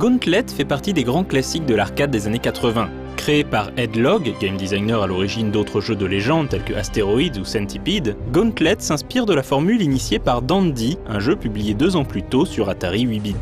Gauntlet fait partie des grands classiques de l'arcade des années 80. Créé par Ed Logg, game designer à l'origine d'autres jeux de légende tels que Asteroids ou Centipede, Gauntlet s'inspire de la formule initiée par Dandy, un jeu publié 2 ans plus tôt sur Atari 8 bits.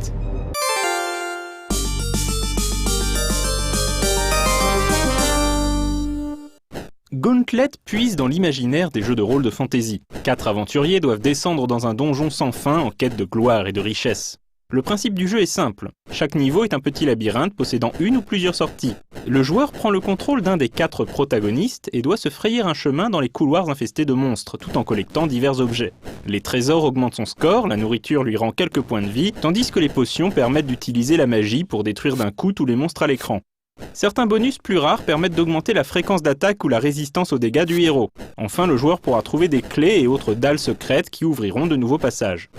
Gauntlet puise dans l'imaginaire des jeux de rôle de fantasy. 4 aventuriers doivent descendre dans un donjon sans fin en quête de gloire et de richesse. Le principe du jeu est simple. Chaque niveau est un petit labyrinthe possédant une ou plusieurs sorties. Le joueur prend le contrôle d'un des 4 protagonistes et doit se frayer un chemin dans les couloirs infestés de monstres, tout en collectant divers objets. Les trésors augmentent son score, la nourriture lui rend quelques points de vie, tandis que les potions permettent d'utiliser la magie pour détruire d'un coup tous les monstres à l'écran. Certains bonus plus rares permettent d'augmenter la fréquence d'attaque ou la résistance aux dégâts du héros. Enfin, le joueur pourra trouver des clés et autres dalles secrètes qui ouvriront de nouveaux passages.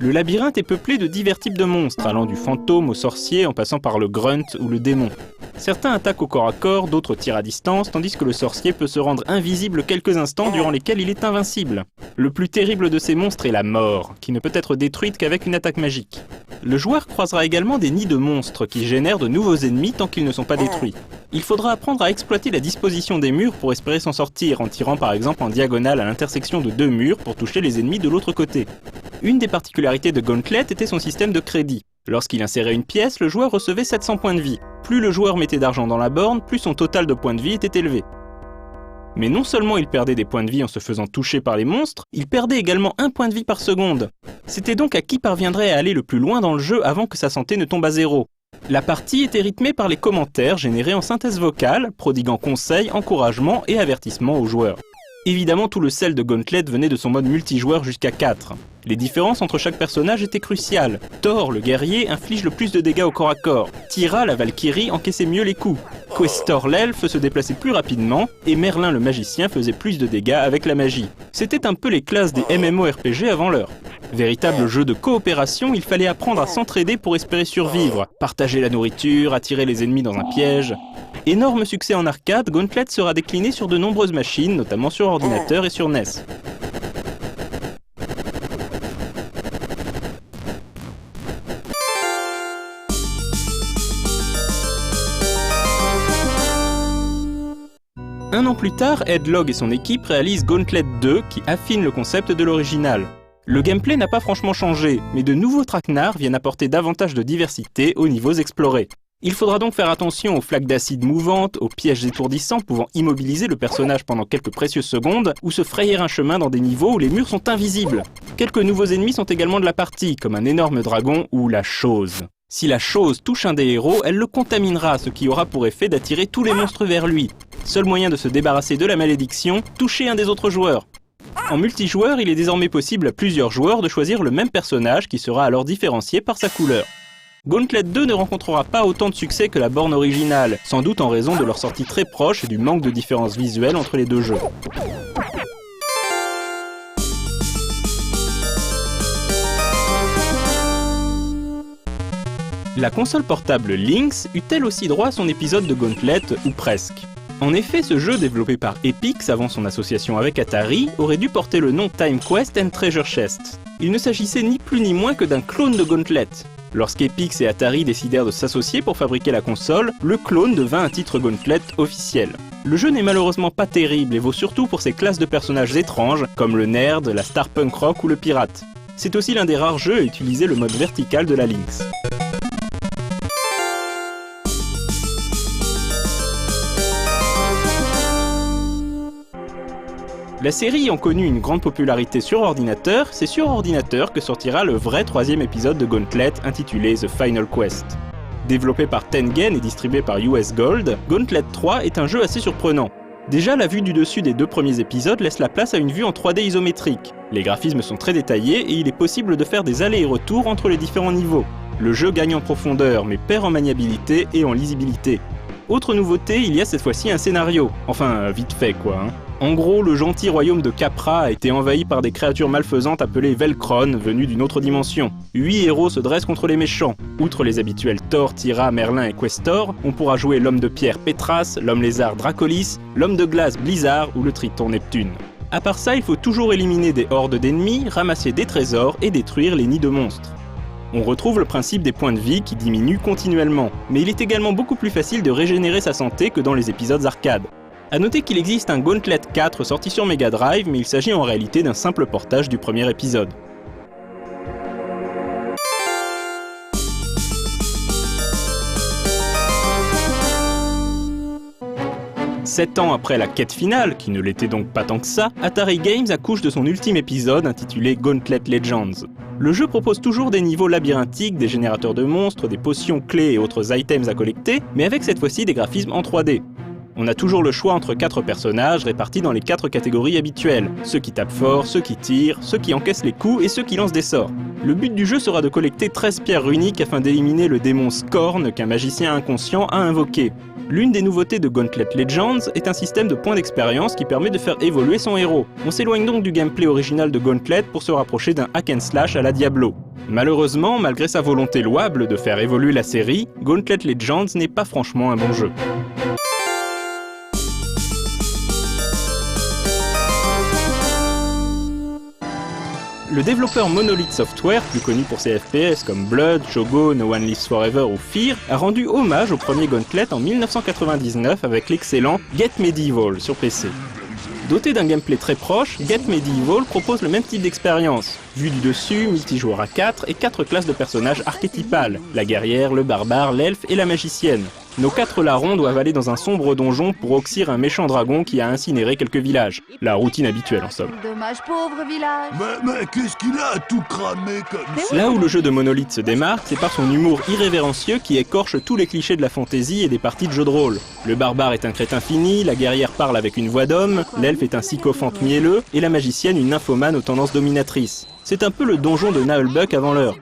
Le labyrinthe est peuplé de divers types de monstres, allant du fantôme au sorcier en passant par le grunt ou le démon. Certains attaquent au corps à corps, d'autres tirent à distance, tandis que le sorcier peut se rendre invisible quelques instants durant lesquels il est invincible. Le plus terrible de ces monstres est la mort, qui ne peut être détruite qu'avec une attaque magique. Le joueur croisera également des nids de monstres qui génèrent de nouveaux ennemis tant qu'ils ne sont pas détruits. Il faudra apprendre à exploiter la disposition des murs pour espérer s'en sortir, en tirant par exemple en diagonale à l'intersection de 2 murs pour toucher les ennemis de l'autre côté. Une des particularités de Gauntlet était son système de crédit. Lorsqu'il insérait une pièce, le joueur recevait 700 points de vie. Plus le joueur mettait d'argent dans la borne, plus son total de points de vie était élevé. Mais non seulement il perdait des points de vie en se faisant toucher par les monstres, il perdait également 1 point de vie par seconde. C'était donc à qui parviendrait à aller le plus loin dans le jeu avant que sa santé ne tombe à 0. La partie était rythmée par les commentaires générés en synthèse vocale, prodiguant conseils, encouragements et avertissements aux joueurs. Évidemment, tout le sel de Gauntlet venait de son mode multijoueur jusqu'à 4. Les différences entre chaque personnage étaient cruciales. Thor, le guerrier, inflige le plus de dégâts au corps à corps. Tyra, la Valkyrie, encaissait mieux les coups. Questor, l'elfe, se déplaçait plus rapidement, et Merlin, le magicien, faisait plus de dégâts avec la magie. C'était un peu les classes des MMORPG avant l'heure. Véritable jeu de coopération, il fallait apprendre à s'entraider pour espérer survivre, partager la nourriture, attirer les ennemis dans un piège. Énorme succès en arcade, Gauntlet sera décliné sur de nombreuses machines, notamment sur ordinateur et sur NES. Un an plus tard, Ed Logg et son équipe réalisent Gauntlet 2 qui affine le concept de l'original. Le gameplay n'a pas franchement changé, mais de nouveaux traquenards viennent apporter davantage de diversité aux niveaux explorés. Il faudra donc faire attention aux flaques d'acide mouvantes, aux pièges étourdissants pouvant immobiliser le personnage pendant quelques précieuses secondes, ou se frayer un chemin dans des niveaux où les murs sont invisibles. Quelques nouveaux ennemis sont également de la partie, comme un énorme dragon ou la chose. Si la chose touche un des héros, elle le contaminera, ce qui aura pour effet d'attirer tous les monstres vers lui. Seul moyen de se débarrasser de la malédiction, toucher un des autres joueurs. En multijoueur, il est désormais possible à plusieurs joueurs de choisir le même personnage qui sera alors différencié par sa couleur. Gauntlet 2 ne rencontrera pas autant de succès que la borne originale, sans doute en raison de leur sortie très proche et du manque de différence visuelle entre les deux jeux. La console portable Lynx eut-elle aussi droit à son épisode de Gauntlet, ou presque? En effet, ce jeu développé par Epyx avant son association avec Atari aurait dû porter le nom Time Quest and Treasure Chest. Il ne s'agissait ni plus ni moins que d'un clone de Gauntlet. Lorsqu'Epyx et Atari décidèrent de s'associer pour fabriquer la console, le clone devint un titre Gauntlet officiel. Le jeu n'est malheureusement pas terrible et vaut surtout pour ses classes de personnages étranges, comme le nerd, la star punk rock ou le pirate. C'est aussi l'un des rares jeux à utiliser le mode vertical de la Lynx. La série ayant connu une grande popularité sur ordinateur, c'est sur ordinateur que sortira le vrai 3e épisode de Gauntlet intitulé The Final Quest. Développé par Tengen et distribué par US Gold, Gauntlet 3 est un jeu assez surprenant. Déjà, la vue du dessus des 2 premiers épisodes laisse la place à une vue en 3D isométrique. Les graphismes sont très détaillés et il est possible de faire des allers et retours entre les différents niveaux. Le jeu gagne en profondeur mais perd en maniabilité et en lisibilité. Autre nouveauté, il y a cette fois-ci un scénario. Enfin, vite fait quoi. En gros, le gentil royaume de Capra a été envahi par des créatures malfaisantes appelées Velkron, venues d'une autre dimension. 8 héros se dressent contre les méchants. Outre les habituels Thor, Tyra, Merlin et Questor, on pourra jouer l'homme de pierre Petras, l'homme lézard Dracolis, l'homme de glace Blizzard ou le triton Neptune. À part ça, il faut toujours éliminer des hordes d'ennemis, ramasser des trésors et détruire les nids de monstres. On retrouve le principe des points de vie qui diminuent continuellement, mais il est également beaucoup plus facile de régénérer sa santé que dans les épisodes arcade. A noter qu'il existe un Gauntlet 4 sorti sur Mega Drive, mais il s'agit en réalité d'un simple portage du premier épisode. Sept ans après la quête finale, qui ne l'était donc pas tant que ça, Atari Games accouche de son ultime épisode intitulé Gauntlet Legends. Le jeu propose toujours des niveaux labyrinthiques, des générateurs de monstres, des potions clés et autres items à collecter, mais avec cette fois-ci des graphismes en 3D. On a toujours le choix entre 4 personnages répartis dans les 4 catégories habituelles. Ceux qui tapent fort, ceux qui tirent, ceux qui encaissent les coups et ceux qui lancent des sorts. Le but du jeu sera de collecter 13 pierres runiques afin d'éliminer le démon Scorn qu'un magicien inconscient a invoqué. L'une des nouveautés de Gauntlet Legends est un système de points d'expérience qui permet de faire évoluer son héros. On s'éloigne donc du gameplay original de Gauntlet pour se rapprocher d'un hack and slash à la Diablo. Malheureusement, malgré sa volonté louable de faire évoluer la série, Gauntlet Legends n'est pas franchement un bon jeu. Le développeur Monolith Software, plus connu pour ses FPS comme Blood, Shogo, No One Lives Forever ou Fear, a rendu hommage au premier Gauntlet en 1999 avec l'excellent Get Medieval sur PC. Doté d'un gameplay très proche, Get Medieval propose le même type d'expérience. Vue du dessus, multijoueur à 4 et 4 classes de personnages archétypales, la guerrière, le barbare, l'elfe et la magicienne. Nos 4 larrons doivent aller dans un sombre donjon pour oxyre un méchant dragon qui a incinéré quelques villages. La routine habituelle en somme. Dommage, pauvre village. Mais qu'est-ce qu'il a à tout cramer comme ça? Là où le jeu de Monolith se démarque, c'est par son humour irrévérencieux qui écorche tous les clichés de la fantasy et des parties de jeux de rôle. Le barbare est un crétin fini, la guerrière parle avec une voix d'homme, l'elfe est un sycophante mielleux, et la magicienne une nymphomane aux tendances dominatrices. C'est un peu le donjon de Naheulbeuk avant l'heure.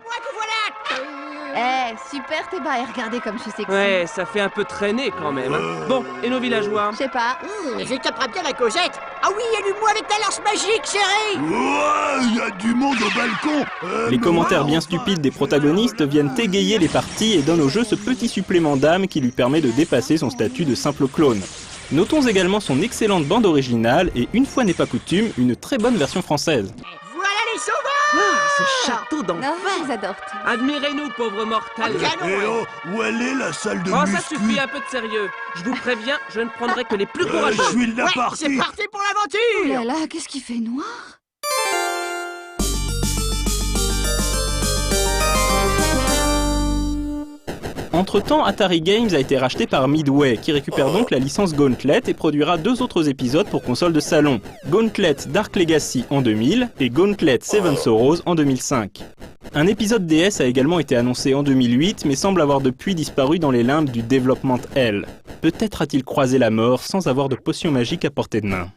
Super tes bas et regardez comme je suis sexy. Ouais, ça fait un peu traîner quand même. Bon, et nos villageois? Je sais pas. Je taperai bien la Cosette. Ah oui, allume-moi avec ta lance magique, chérie. Ouais, il y a du monde au balcon. Les commentaires bien stupides des protagonistes viennent égayer les parties et donnent au jeu ce petit supplément d'âme qui lui permet de dépasser son statut de simple clone. Notons également son excellente bande originale et, une fois n'est pas coutume, une très bonne version française. Voilà les sauveurs. Ah, ce château Non, d'enfer! je les adore tous. Admirez-nous, pauvres mortels! Eh oh, où elle est la salle de Oh, muscu? ça suffit, un peu de sérieux. Je vous préviens, je ne prendrai que les plus courageux. Je suis de la Ouais, partie. c'est parti pour Oh l'aventure. là là, qu'est-ce qui fait noir? Entre-temps, Atari Games a été racheté par Midway, qui récupère donc la licence Gauntlet et produira 2 autres épisodes pour console de salon. Gauntlet Dark Legacy en 2000 et Gauntlet Seven Sorrows en 2005. Un épisode DS a également été annoncé en 2008, mais semble avoir depuis disparu dans les limbes du Development Hell. Peut-être a-t-il croisé la mort sans avoir de potion magique à portée de main.